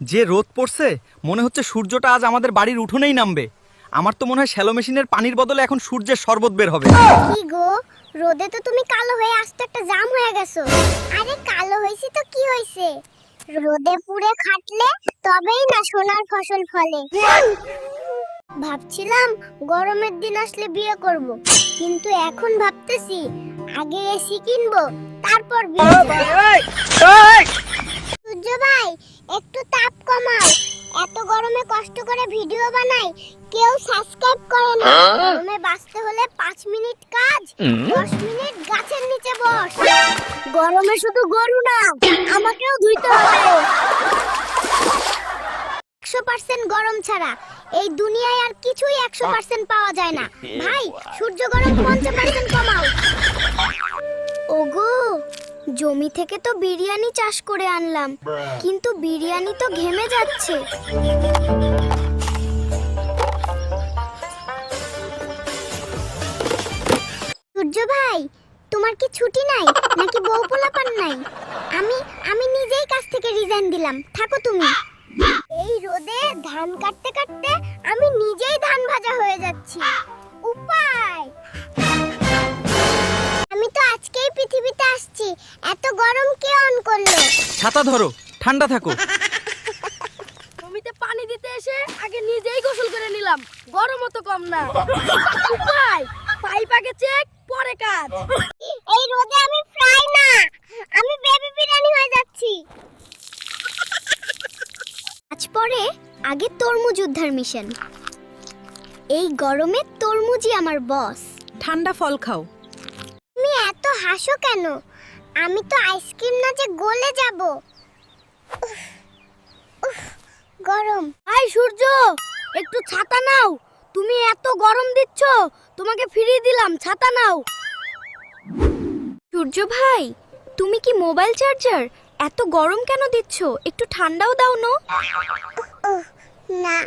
যে রোদ পড়ছে মনে হচ্ছে সূর্যটা আজ আমাদের বাড়ির উঠোনেই নামবে। আমার তো মনে হয় শ্যালো মেশিনের পানির বদলে এখন সূর্যের শরবত বের হবে। কি গো, রোদে তো তুমি কালো হয়ে আস্তে একটা জাম হয়ে গেছো। আরে কালো হইছি তো কি হইছে, রোদে পুড়ে খাটলে তবেই না সোনার ফসল ফলে। ভাবছিলাম গরমের দিন আসলে বিয়ে করব, কিন্তু এখন ভাবতেছি আগে এসি কিনবো তারপর বিয়ে করব। সূর্য ভাই একটু তাপ কমাও, এত গরমে কষ্ট করে ভিডিও বানাই, কেউ সাবস্ক্রাইব করে না। গরমে বাঁচতে হলে 5 মিনিট কাজ, 10 মিনিট গাছের নিচে বস। গরমে শুধু গরু না, আমাকেও ধুইতে হবে। 100% গরম ছাড়া এই দুনিয়ায় আর কিছুই 100% পাওয়া যায় না। ভাই সূর্য গরম 50% কমাও। ওগো, জমি থেকে তো বিরিয়ানি চাষ করে আনলাম, কিন্তু বিরিয়ানি তো ঘেমে যাচ্ছে। সূর্য ভাই, তোমার কি ছুটি নাই নাকি বউ পোলাপান নাই? আমি নিজেই কাজ থেকে রিজাইন দিলাম, থাকো তুমি। এই রোদে ধান কাটতে কাটতে আমি নিজেই ধান ভাজা হয়ে যাচ্ছি। উপায়, আমি তো আজকেই পৃথিবীতে আসছি, এত গরম কে অন করলো? ছাতা ধরো, ঠান্ডা থাকো। জমিতে পানি দিতে এসে আগে নিজেই গোসল করে নিলাম, গরমও তো কম না। উপায়, পাইপ আগে চেক পরে কাজ। এই রোদে আমি ফ্রাই না, আমি বেবি বিরিয়ানি হয়ে যাচ্ছি। আজ পরে আগে তরমুজ উদ্ধার মিশন। এই গরমে তরমুজই আমার বস। ঠান্ডা ফল খাও। তুমি এত হাসো কেন? আমি তো আইসক্রিম না যে গলে যাব। গরম। হাই সূর্য, একটু ছাতা নাও। তুমি এত গরম দিচ্ছ, তোমাকে ফিরিয়ে দিলাম, ছাতা নাও। সূর্য ভাই, তুমি কি মোবাইল চার্জার? এত গরম কেন দিচ্ছ? একটু ঠান্ডাও দাও না। না